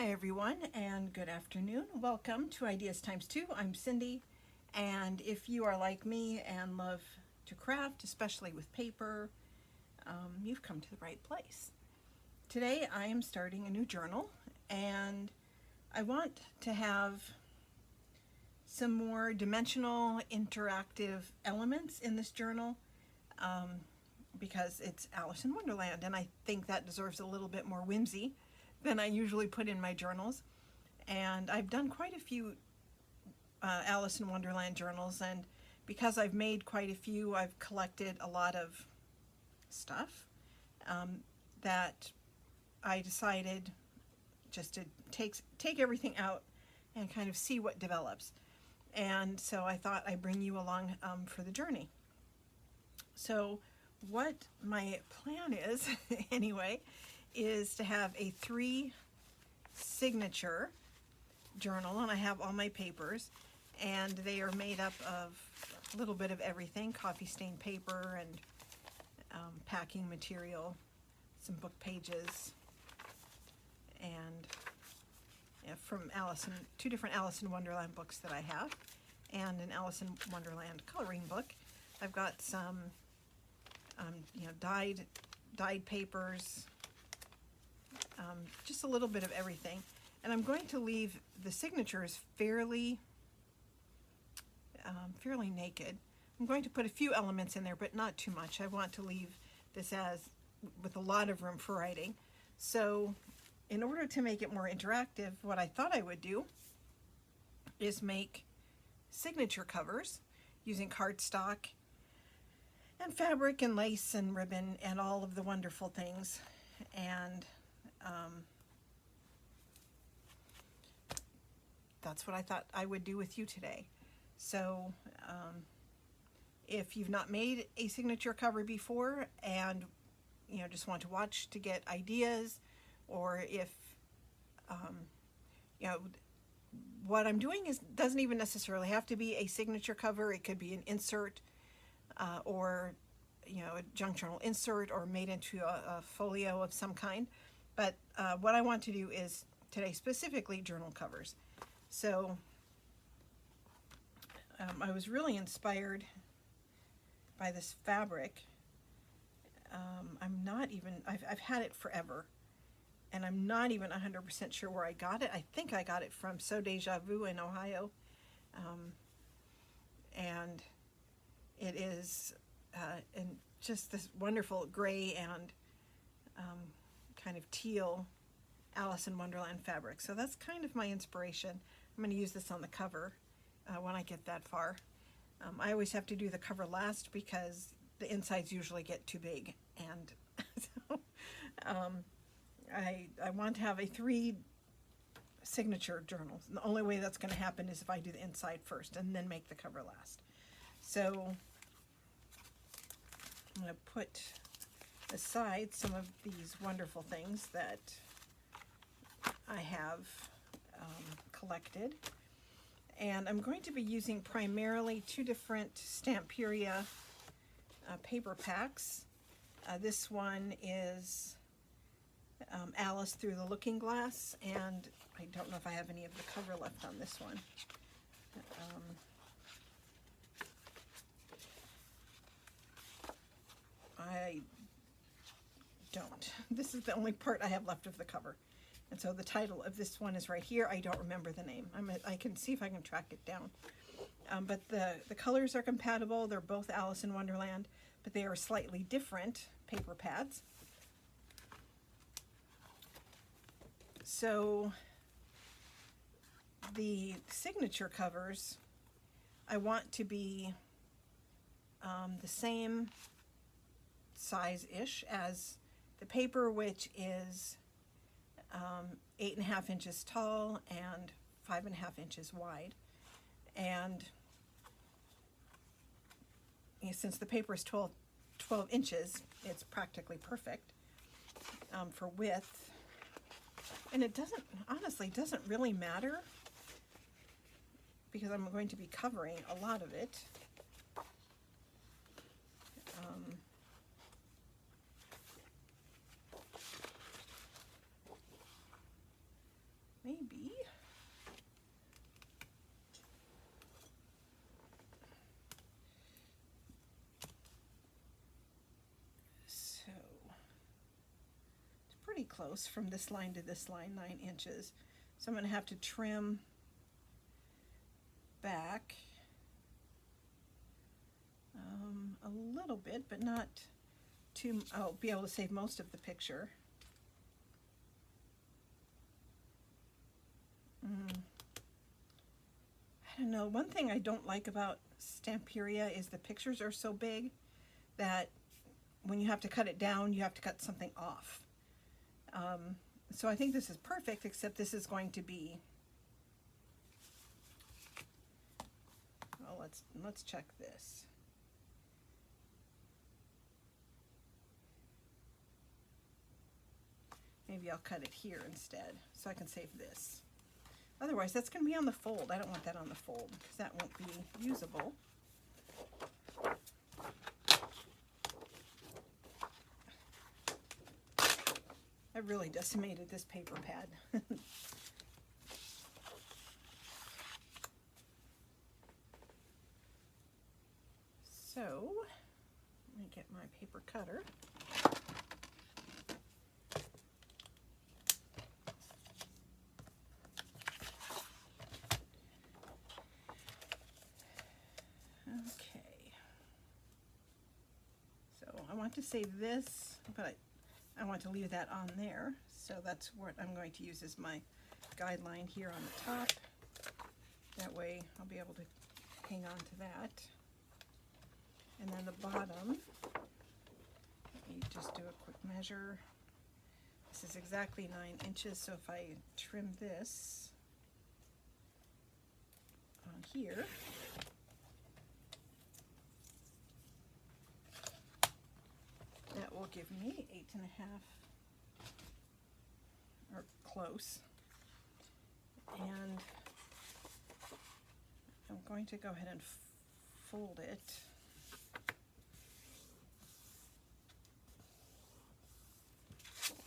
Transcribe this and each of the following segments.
Hi everyone, and good afternoon. Welcome to Ideas Times 2. I'm Cindy, and if you are like me and love to craft, especially with paper, you've come to the right place. Today I am starting a new journal, and I want to have some more dimensional interactive elements in this journal because it's Alice in Wonderland, and I think that deserves a little bit more whimsy than I usually put in my journals. And I've done quite a few Alice in Wonderland journals, and because I've made quite a few, I've collected a lot of stuff that I decided just to take everything out and kind of see what develops. And so I thought I'd bring you along for the journey. So what my plan is, anyway, is to have a 3 signature journal, and I have all my papers, and they are made up of a little bit of everything: coffee stained paper and packing material, some book pages, and from two different Alice in Wonderland books that I have, and an Alice in Wonderland coloring book. I've got some dyed papers, just a little bit of everything. And I'm going to leave the signatures fairly naked. I'm going to put a few elements in there, but not too much. I want to leave this with a lot of room for writing. So in order to make it more interactive, what I thought I would do is make signature covers using cardstock and fabric and lace and ribbon and all of the wonderful things. And that's what I thought I would do with you today. So if you've not made a signature cover before and just want to watch to get ideas, or if what I'm doing doesn't even necessarily have to be a signature cover. It could be an insert or a junk journal insert, or made into a folio of some kind. But what I want to do is today specifically journal covers. So I was really inspired by this fabric. I've had it forever, and I'm not even 100% sure where I got it. I think I got it from So Deja Vu in Ohio. And it is in just this wonderful gray and kind of teal Alice in Wonderland fabric. So that's kind of my inspiration. I'm going to use this on the cover when I get that far. I always have to do the cover last because the insides usually get too big, and so I want to have a 3 signature journal. And the only way that's going to happen is if I do the inside first and then make the cover last. So I'm going to put aside some of these wonderful things that I have collected, and I'm going to be using primarily 2 different Stamperia paper packs. This one is Alice Through the Looking Glass, and I don't know if I have any of the cover left on this one. I don't. This is the only part I have left of the cover. And so the title of this one is right here. I don't remember the name. I can see if I can track it down. But the colors are compatible. They're both Alice in Wonderland, but they are slightly different paper pads. So the signature covers, I want to be the same size-ish as the paper, which is 8.5 inches tall and 5.5 inches wide. And since the paper is 12 inches, it's practically perfect for width. And it honestly doesn't really matter because I'm going to be covering a lot of it. pretty close from this line to this line, 9 inches. So I'm going to have to trim back a little bit, but not too. I'll be able to save most of the picture. I don't know. One thing I don't like about Stamperia is the pictures are so big that when you have to cut it down, you have to cut something off. So I think this is perfect, except this is going to be, well, let's check this. Maybe I'll cut it here instead so I can save this. Otherwise, that's going to be on the fold. I don't want that on the fold because that won't be usable. I really decimated this paper pad. So, let me get my paper cutter. Okay. So, I want to save this, but I want to leave that on there, so that's what I'm going to use as my guideline here on the top. That way I'll be able to hang on to that. And then the bottom, let me just do a quick measure. This is exactly 9 inches, so if I trim this on here, that will give me 8.5, or close. And I'm going to go ahead and fold it.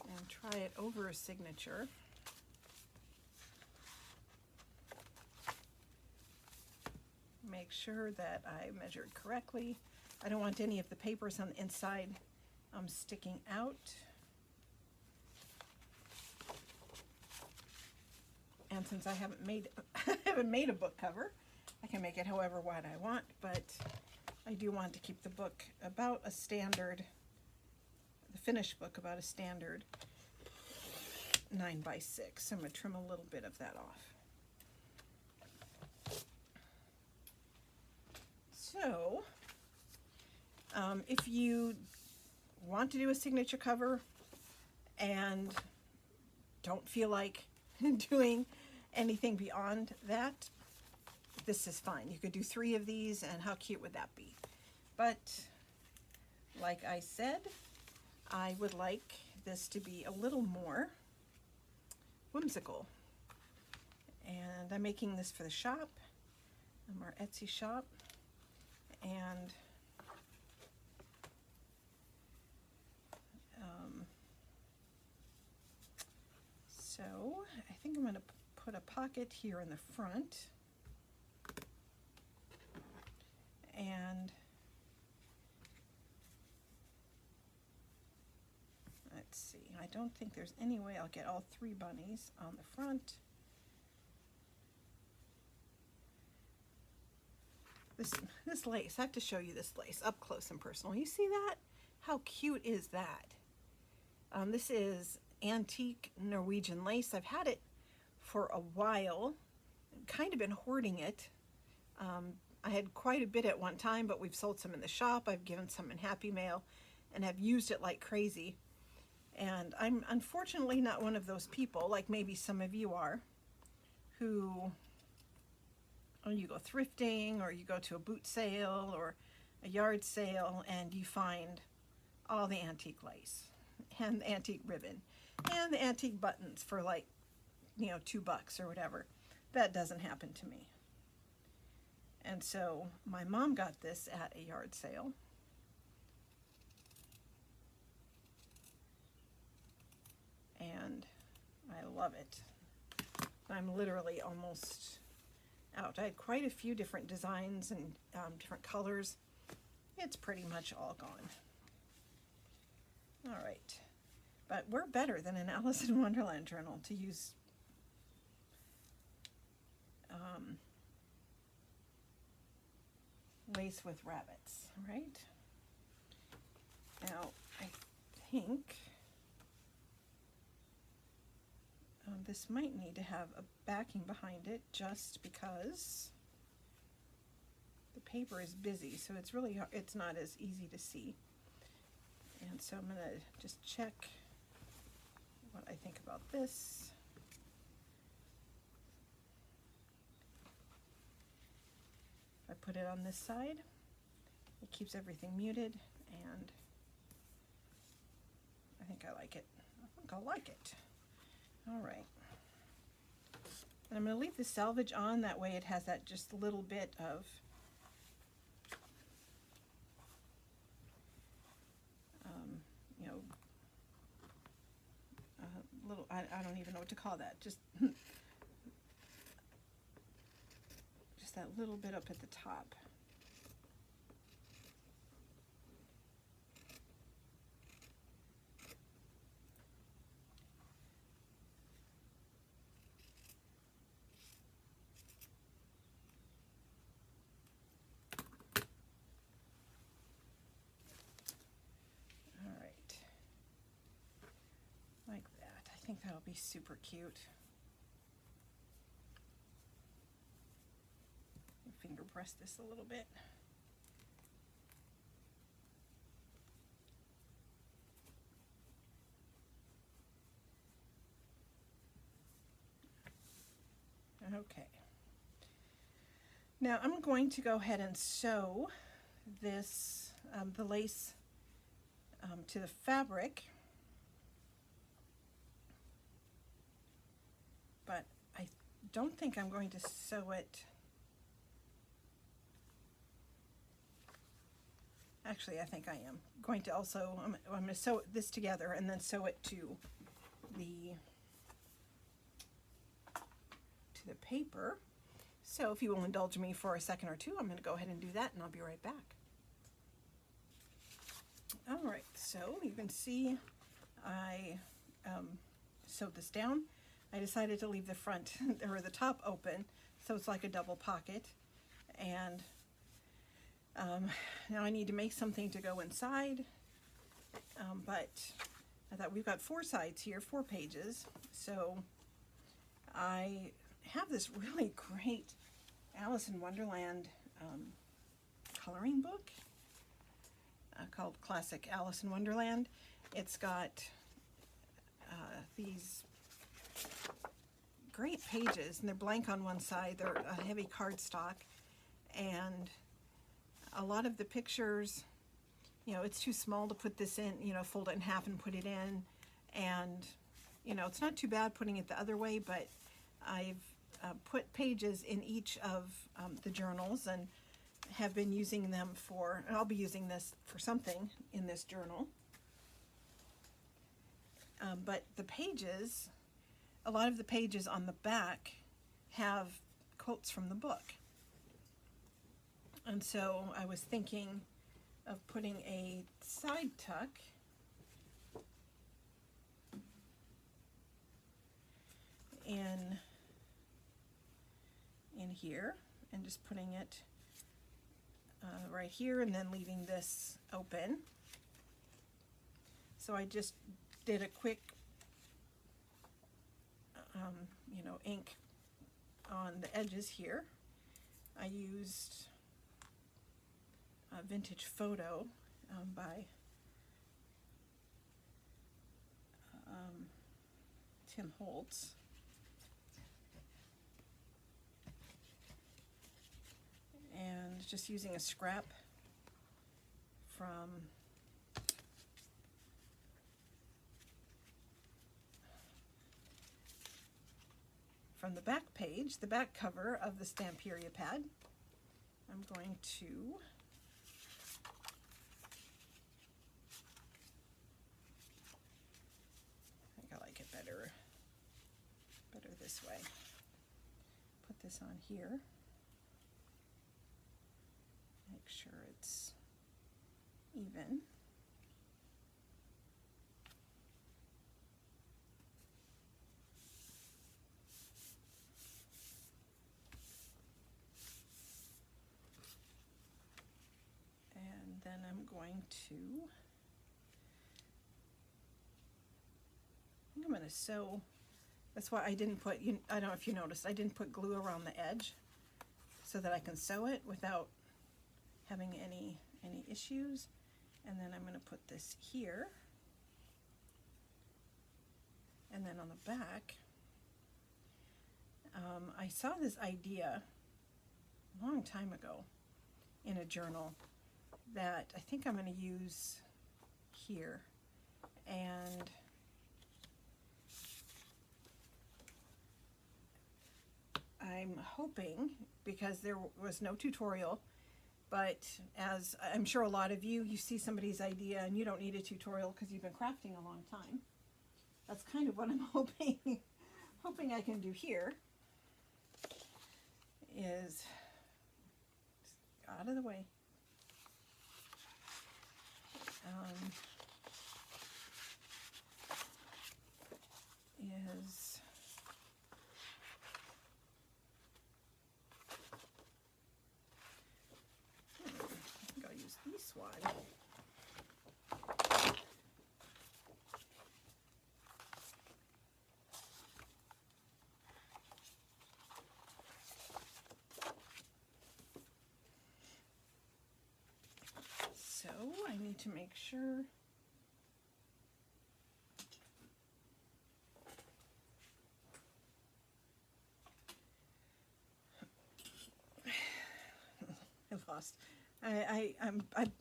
And try it over a signature. Make sure that I measured correctly. I don't want any of the papers on the inside sticking out. And since I haven't made a book cover, I can make it however wide I want, but I do want to keep the book about a standard, the finished book about a standard 9x6. So I'm going to trim a little bit of that off. So if you want to do a signature cover and don't feel like doing anything beyond that, this is fine. You could do 3 of these, and how cute would that be? But like I said, I would like this to be a little more whimsical. And I'm making this for the shop, our Etsy shop, and so I think I'm going to put a pocket here in the front, and let's see, I don't think there's any way I'll get all 3 bunnies on the front. This lace, I have to show you this lace up close and personal. You see that? How cute is that? This is antique Norwegian lace. I've had it for a while, kind of been hoarding it. I had quite a bit at one time, but we've sold some in the shop. I've given some in Happy Mail and have used it like crazy. And I'm unfortunately not one of those people, like maybe some of you are, who, you go thrifting or you go to a boot sale or a yard sale and you find all the antique lace and the antique ribbon and the antique buttons for like, $2 or whatever. That doesn't happen to me. And so my mom got this at a yard sale. And I love it. I'm literally almost out. I had quite a few different designs and different colors. It's pretty much all gone. All right. But we're better than an Alice in Wonderland journal to use lace with rabbits, right? Now, I think this might need to have a backing behind it just because the paper is busy, so it's not as easy to see. And so I'm going to just check what I think about this. If I put it on this side, it keeps everything muted, and I think I like it. I think I'll like it. All right. And I'm going to leave the selvage on, that way it has that just little bit of you know, little, I don't even know what to call that, just that little bit up at the top. All right, like that. I think that'll be super cute. Finger press this a little bit. Okay. Now I'm going to go ahead and sew this, the lace to the fabric, but I don't think I'm going to sew it. Actually, I think I am going to also, I'm going to sew this together and then sew it to the paper. So if you will indulge me for a second or two, I'm going to go ahead and do that, and I'll be right back. All right, so you can see I sewed this down. I decided to leave the front or the top open, so it's like a double pocket. And now I need to make something to go inside, but I thought we've got 4 sides here, 4 pages, so I have this really great Alice in Wonderland coloring book called Classic Alice in Wonderland. It's got these great pages, and they're blank on one side, they're a heavy cardstock, and a lot of the pictures, you know, it's too small to put this in, you know, fold it in half and put it in, and, you know, it's not too bad putting it the other way, but I've put pages in each of the journals and have been using them for, and I'll be using this for something in this journal. But the pages, a lot of the pages on the back have quotes from the book. And so I was thinking of putting a side tuck in here, and just putting it right here, and then leaving this open. So I just did a quick you know, ink on the edges here. I used a Vintage Photo by Tim Holtz. And just using a scrap from the back page, the back cover of the Stamperia pad. I'm going to better this way. Put this on here. Make sure it's even. I'm going to sew. That's why I didn't put, I don't know if you noticed, I didn't put glue around the edge so that I can sew it without having any issues. And then I'm going to put this here. And then on the back, I saw this idea a long time ago in a journal that I think I'm going to use here. And I'm hoping, because there was no tutorial, but as I'm sure a lot of you see somebody's idea and you don't need a tutorial because you've been crafting a long time. That's kind of what I'm hoping I can do here, is out of the way. Is I think I'll use this one. So I need to make sure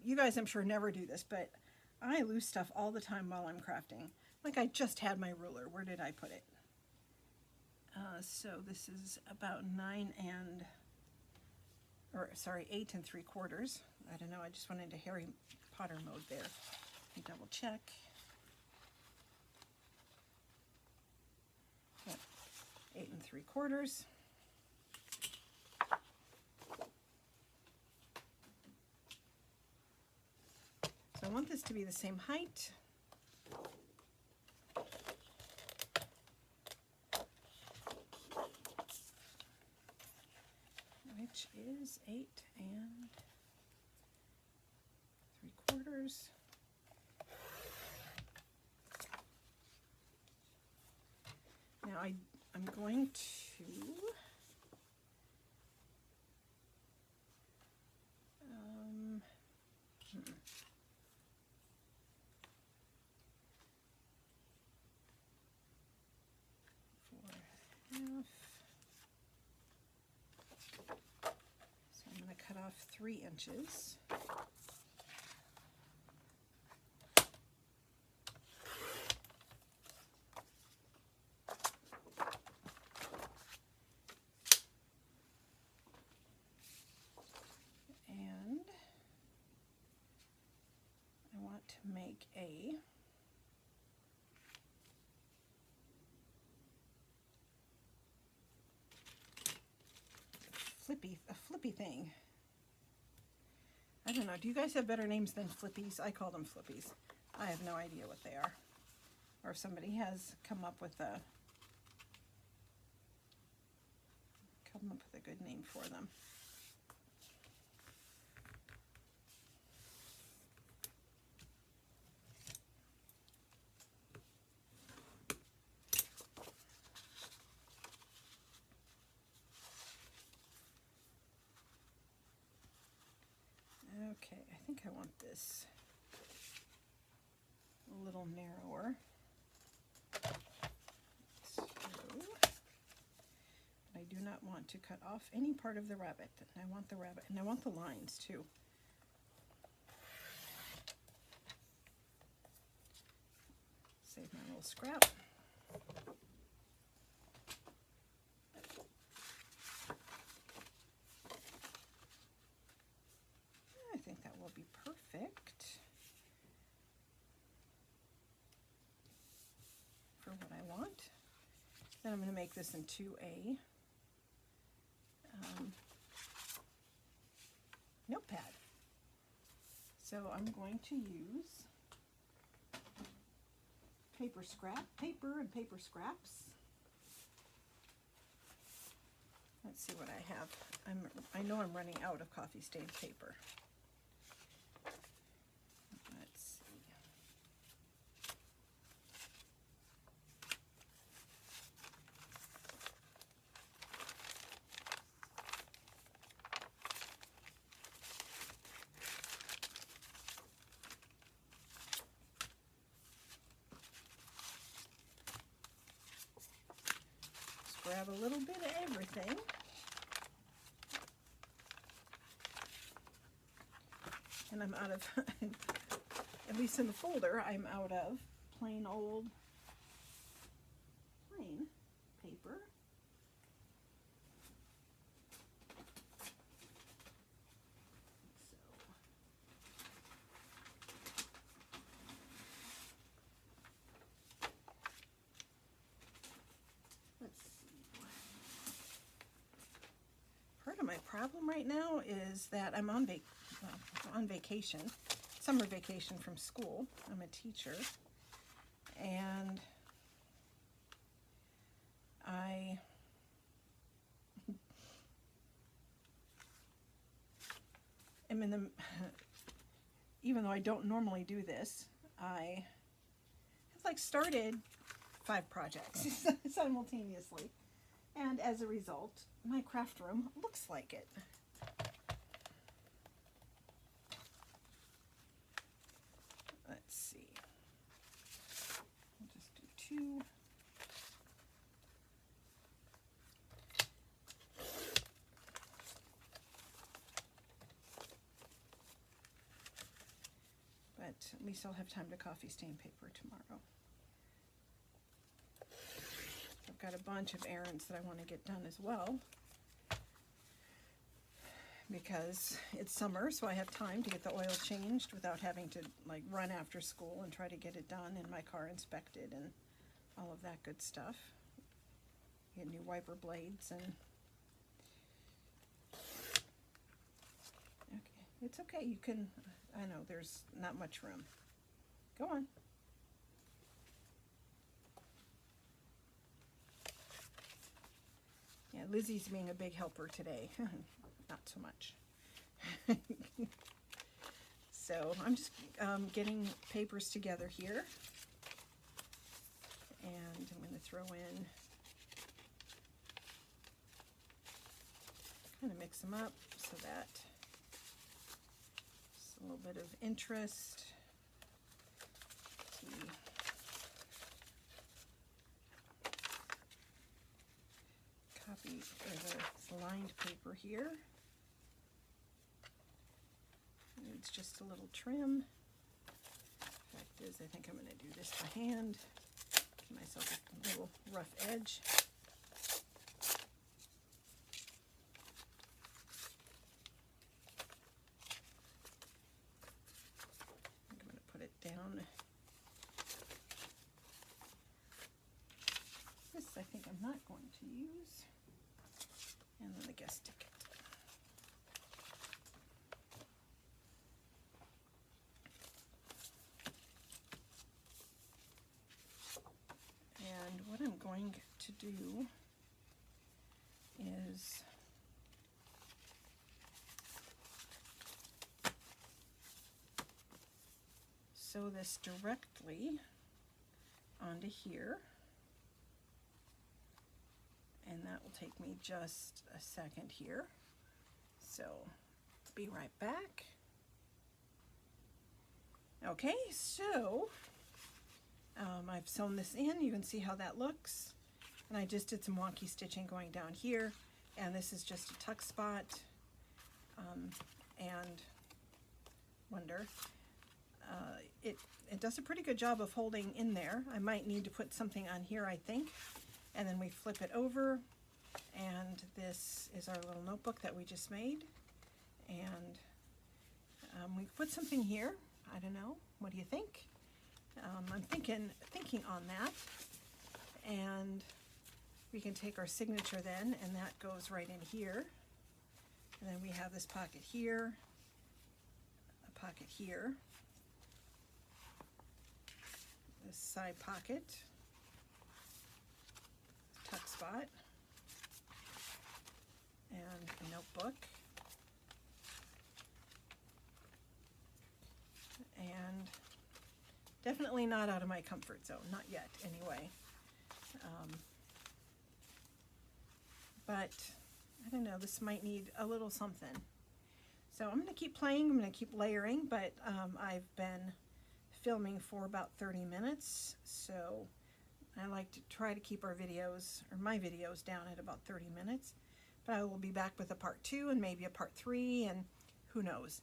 you guys I'm sure never do this, but I lose stuff all the time while I'm crafting. Like I just had my ruler. Where did I put it? So this is about 8 3/4. I don't know, I just went into Harry Potter mode there. Let me double check. Yep, 8 3/4. So I want this to be the same height. Which is 8 3/4. Now I'm going to So I'm going to cut off 3 inches. And I want to make a flippy thing. I don't know, do you guys have better names than flippies? I call them flippies. I have no idea what they are. Or if somebody has come up with a good name for them. Okay, I think I want this a little narrower. So, I do not want to cut off any part of the rabbit. I want the rabbit, and I want the lines too. Save my little scrap. I think that will be perfect for what I want. Then I'm going to make this into a notepad. So I'm going to use paper and paper scraps. Let's see what I have. I know I'm running out of coffee stained paper. grab a little bit of everything. And I'm out of, at least in the folder, I'm out of plain old plain paper. So let's see. Part of my problem right now is that I'm on vacation, summer vacation from school. I'm a teacher, and I am in the, even though I don't normally do this, I have like started 5 projects simultaneously, and as a result, my craft room looks like it. Let's see. I'll just do 2. But at least I'll have time to coffee stain paper tomorrow. I've got a bunch of errands that I want to get done as well, because it's summer, so I have time to get the oil changed without having to like run after school and try to get it done and my car inspected and all of that good stuff. Get new wiper blades and okay, it's okay. You can, I know there's not much room. Go on. Yeah, Lizzie's being a big helper today. Not so much. So I'm just getting papers together here, and I'm going to throw in, kind of mix them up so that it's a little bit of interest. The copy or the lined paper here. Needs just a little trim. Fact is, I think I'm going to do this by hand. Give myself a little rough edge. I'm going to put it down. This I think I'm not going to use. And then the guest ticket. And what I'm going to do is sew this directly onto here, and that will take me just a second here. So be right back. Okay, so I've sewn this in. You can see how that looks. And I just did some wonky stitching going down here. And this is just a tuck spot. And wonder. It does a pretty good job of holding in there. I might need to put something on here, I think. And then we flip it over. And this is our little notebook that we just made. And we put something here. I don't know. What do you think? I'm thinking on that, and we can take our signature then, and that goes right in here. And then we have this pocket here, a pocket here, this side pocket, tuck spot, and a notebook. And definitely not out of my comfort zone, not yet anyway. But I don't know, this might need a little something. So I'm going to keep playing, I'm going to keep layering, but I've been filming for about 30 minutes, so I like to try to keep our videos, or my videos, down at about 30 minutes. But I will be back with a part 2 and maybe a part 3, and who knows.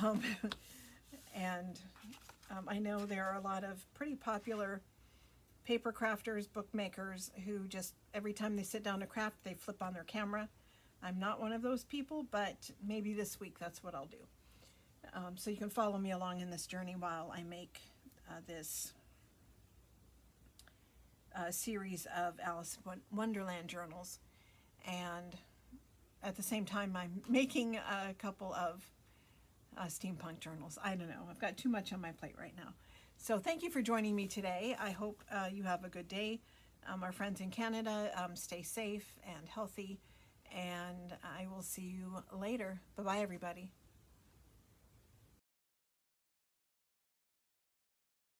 Um, and I know there are a lot of pretty popular paper crafters, bookmakers, who just every time they sit down to craft, they flip on their camera. I'm not one of those people, but maybe this week that's what I'll do. So you can follow me along in this journey while I make this series of Alice in Wonderland journals. And at the same time, I'm making a couple of steampunk journals. I don't know. I've got too much on my plate right now. So thank you for joining me today. I hope you have a good day. Our friends in Canada, stay safe and healthy. And I will see you later. Bye-bye, everybody.